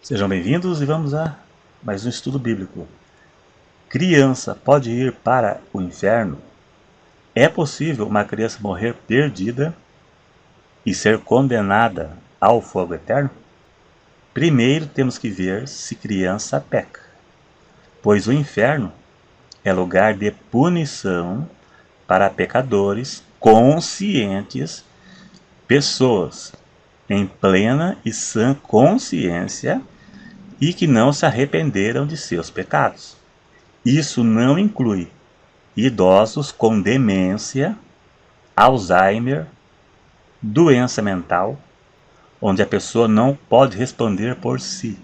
Sejam bem-vindos e vamos a mais um estudo bíblico. Criança pode ir para o inferno? É possível uma criança morrer perdida e ser condenada ao fogo eterno? Primeiro temos que ver se criança peca, pois o inferno é lugar de punição para pecadores conscientes, pessoas em plena e sã consciência e que não se arrependeram de seus pecados. Isso não inclui idosos com demência, Alzheimer, doença mental, onde a pessoa não pode responder por si.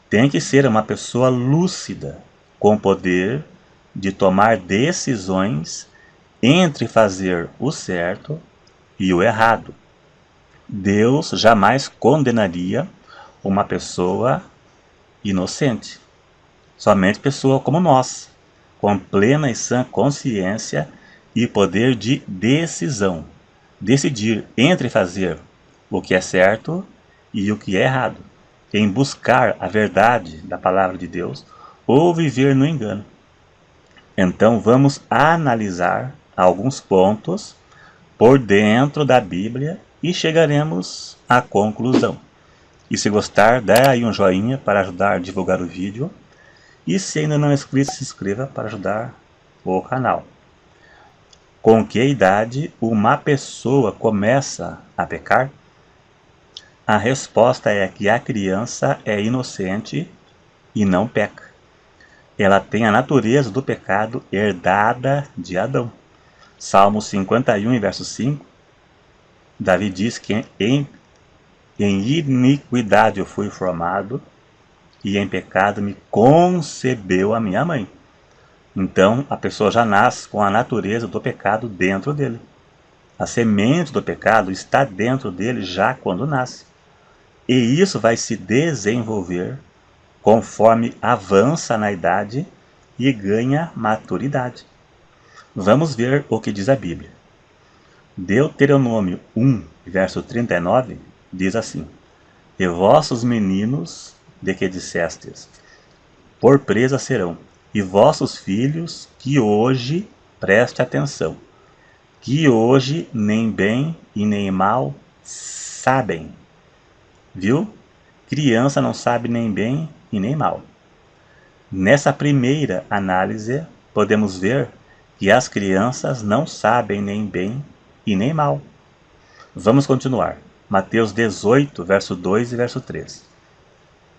Tem que ser uma pessoa lúcida, com poder de tomar decisões entre fazer o certo e o errado. Deus jamais condenaria uma pessoa inocente. Somente pessoa como nós, com plena e sã consciência e poder de decisão. Decidir entre fazer o que é certo e o que é errado, em buscar a verdade da palavra de Deus ou viver no engano. Então vamos analisar alguns pontos por dentro da Bíblia e chegaremos à conclusão. E se gostar, dê aí um joinha para ajudar a divulgar o vídeo. E se ainda não é inscrito, se inscreva para ajudar o canal. Com que idade uma pessoa começa a pecar? A resposta é que a criança é inocente e não peca. Ela tem a natureza do pecado herdada de Adão. Salmo 51, verso 5, Davi diz que em iniquidade eu fui formado e em pecado me concebeu a minha mãe. Então, a pessoa já nasce com a natureza do pecado dentro dele. A semente do pecado está dentro dele já quando nasce. E isso vai se desenvolver conforme avança na idade e ganha maturidade. Vamos ver o que diz a Bíblia. Deuteronômio 1, verso 39, diz assim: E vossos meninos, de que dissestes, por presa serão, e vossos filhos, que hoje, preste atenção, que hoje nem bem e nem mal sabem. Viu? Criança não sabe nem bem e nem mal. Nessa primeira análise, podemos ver que as crianças não sabem nem bem e nem mal. Vamos continuar. Mateus 18, verso 2 e verso 3.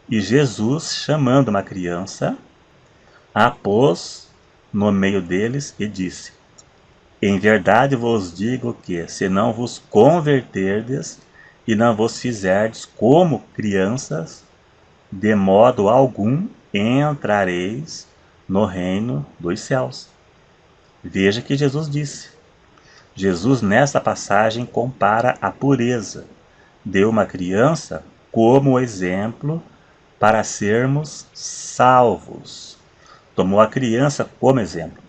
E Jesus, chamando uma criança, a pôs no meio deles e disse: Em verdade vos digo que, se não vos converterdes e não vos fizerdes como crianças, de modo algum entrareis no reino dos céus. Veja que Jesus disse. Jesus, nessa passagem, compara a pureza de uma criança como exemplo para sermos salvos. Tomou a criança como exemplo.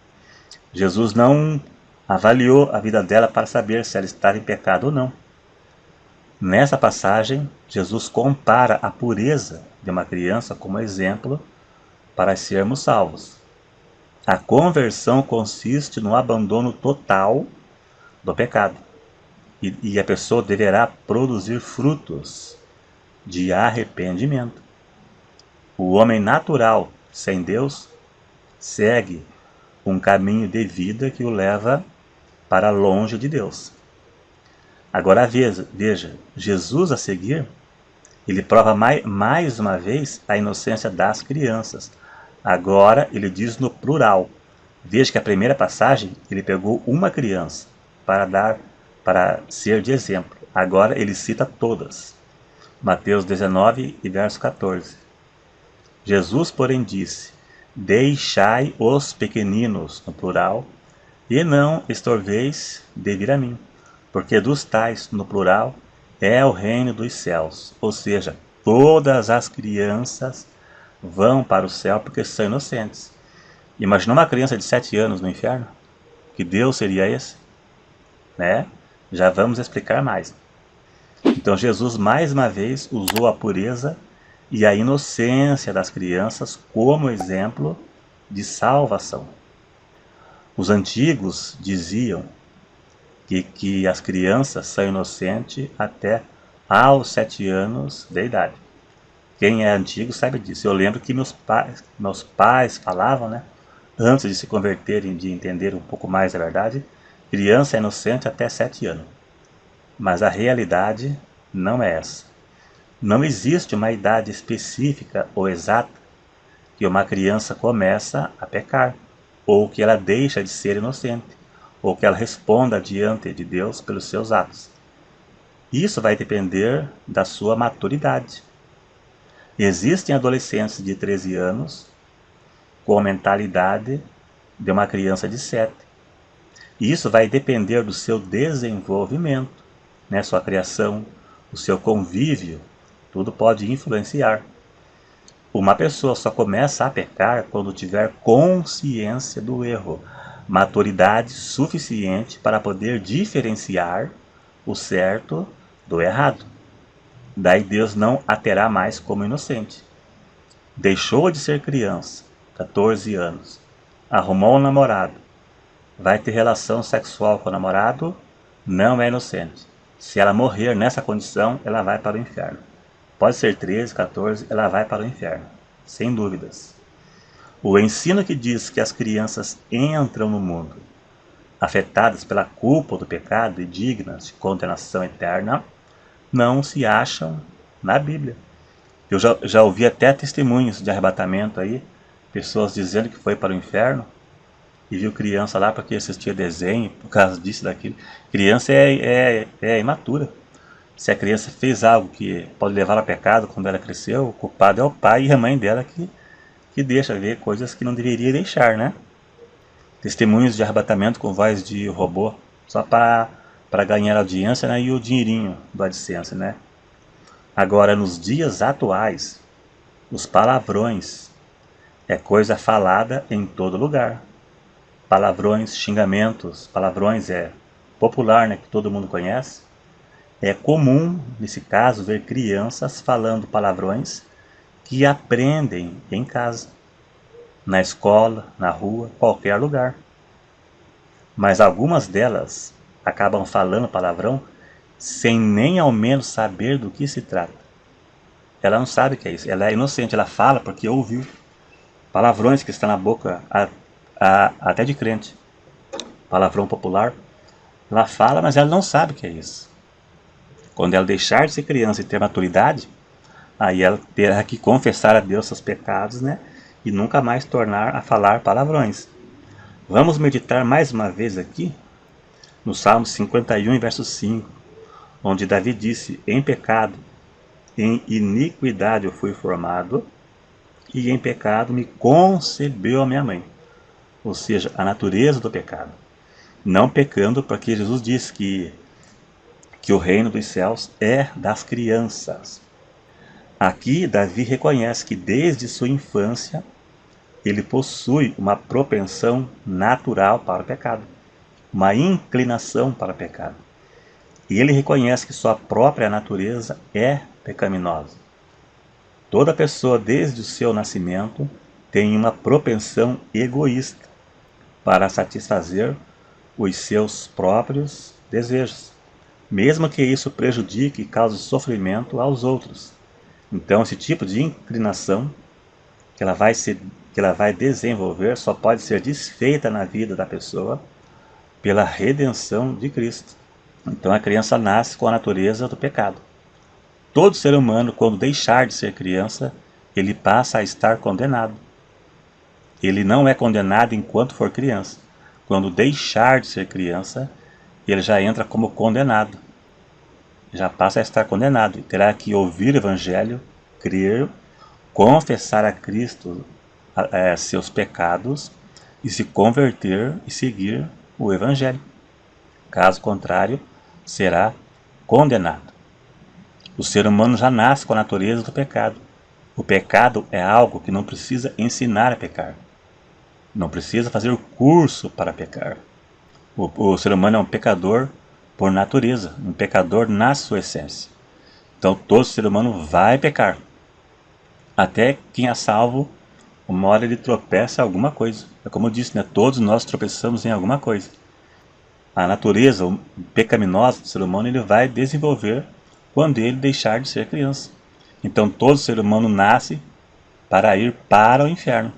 Jesus não avaliou a vida dela para saber se ela estava em pecado ou não. Nessa passagem, Jesus compara a pureza de uma criança como exemplo para sermos salvos. A conversão consiste no abandono total do pecado. E a pessoa deverá produzir frutos de arrependimento. O homem natural, sem Deus, segue um caminho de vida que o leva para longe de Deus. Agora veja, Jesus a seguir, ele prova mais uma vez a inocência das crianças. Agora ele diz no plural. Veja que a primeira passagem ele pegou uma criança para ser de exemplo. Agora ele cita todas. Mateus 19 e verso 14. Jesus, porém, disse: Deixai os pequeninos, no plural, e não estorveis de vir a mim, porque dos tais, no plural, é o reino dos céus. Ou seja, todas as crianças vão para o céu porque são inocentes. Imagina uma criança de 7 anos no inferno? Que Deus seria esse? Né? Já vamos explicar mais. Então Jesus mais uma vez usou a pureza e a inocência das crianças como exemplo de salvação. Os antigos diziam que as crianças são inocentes até aos 7 anos de idade. Quem é antigo sabe disso. Eu lembro que meus pais falavam, né, antes de se converterem, de entender um pouco mais a verdade, criança é inocente até 7 anos. Mas a realidade não é essa. Não existe uma idade específica ou exata que uma criança começa a pecar, ou que ela deixa de ser inocente, ou que ela responda diante de Deus pelos seus atos. Isso vai depender da sua maturidade. Existem adolescentes de 13 anos com a mentalidade de uma criança de 7. Isso vai depender do seu desenvolvimento, né? Sua criação, o seu convívio, tudo pode influenciar. Uma pessoa só começa a pecar quando tiver consciência do erro, maturidade suficiente para poder diferenciar o certo do errado. Daí Deus não a terá mais como inocente. Deixou de ser criança, 14 anos, arrumou um namorado, vai ter relação sexual com o namorado, não é inocente. Se ela morrer nessa condição, ela vai para o inferno. Pode ser 13, 14, ela vai para o inferno, sem dúvidas. O ensino que diz que as crianças entram no mundo afetadas pela culpa do pecado e dignas de condenação eterna, não se acham na Bíblia. Eu já ouvi até testemunhos de arrebatamento aí, pessoas dizendo que foi para o inferno e viu criança lá porque assistia desenho, por causa disso e daquilo. Criança é imatura. Se a criança fez algo que pode levar a pecado quando ela cresceu, o culpado é o pai e a mãe dela que deixa ver coisas que não deveria deixar, né? Testemunhos de arrebatamento com voz de robô, só para ganhar audiência, né? E o dinheirinho do AdSense, né? Agora, nos dias atuais, os palavrões é coisa falada em todo lugar. Palavrões, xingamentos, palavrões é popular, né? Que todo mundo conhece. É comum, nesse caso, ver crianças falando palavrões que aprendem em casa, na escola, na rua, qualquer lugar. Mas algumas delas acabam falando palavrão sem nem ao menos saber do que se trata. Ela não sabe o que é isso, ela é inocente, ela fala porque ouviu palavrões que estão na boca até de crente. Palavrão popular, ela fala, mas ela não sabe o que é isso. Quando ela deixar de ser criança e ter maturidade, aí ela terá que confessar a Deus seus pecados, né? E nunca mais tornar a falar palavrões. Vamos meditar mais uma vez aqui no Salmo 51, verso 5, onde Davi disse: em pecado, em iniquidade eu fui formado, e em pecado me concebeu a minha mãe. Ou seja, a natureza do pecado. Não pecando, porque Jesus disse que o reino dos céus é das crianças. Aqui, Davi reconhece que desde sua infância ele possui uma propensão natural para o pecado, uma inclinação para o pecado. E ele reconhece que sua própria natureza é pecaminosa. Toda pessoa, desde o seu nascimento, tem uma propensão egoísta para satisfazer os seus próprios desejos, mesmo que isso prejudique e cause sofrimento aos outros. Então, esse tipo de inclinação que ela vai desenvolver só pode ser desfeita na vida da pessoa pela redenção de Cristo. Então, a criança nasce com a natureza do pecado. Todo ser humano, quando deixar de ser criança, ele passa a estar condenado. Ele não é condenado enquanto for criança. Quando deixar de ser criança, ele já entra como condenado. Já passa a estar condenado. Terá que ouvir o Evangelho, crer, confessar a Cristo seus pecados e se converter e seguir o Evangelho. Caso contrário, será condenado. O ser humano já nasce com a natureza do pecado. O pecado é algo que não precisa ensinar a pecar. Não precisa fazer o curso para pecar. O ser humano é um pecador por natureza, um pecador na sua essência. Então todo ser humano vai pecar. Até quem é salvo, uma hora ele tropeça em alguma coisa. É como eu disse, né? Todos nós tropeçamos em alguma coisa. A natureza pecaminosa do ser humano ele vai desenvolver quando ele deixar de ser criança. Então todo ser humano nasce para ir para o inferno,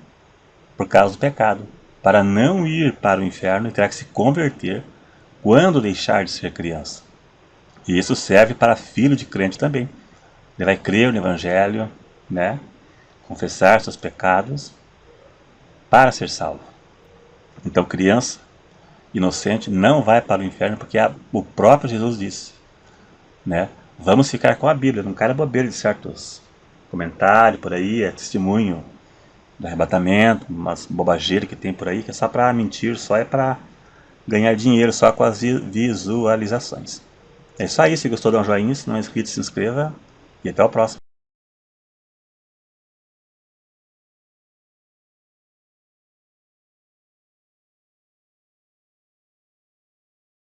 por causa do pecado. Para não ir para o inferno, ele terá que se converter quando deixar de ser criança. E isso serve para filho de crente também. Ele vai crer no Evangelho, né? Confessar seus pecados para ser salvo. Então, criança inocente não vai para o inferno porque o próprio Jesus disse, né? Vamos ficar com a Bíblia, não cara bobeira de certos comentários por aí, é testemunho do arrebatamento, umas bobageiras que tem por aí, que é só para mentir, só é para ganhar dinheiro só com as visualizações. É só isso, se gostou, dá um joinha, se não é inscrito, se inscreva e até o próximo.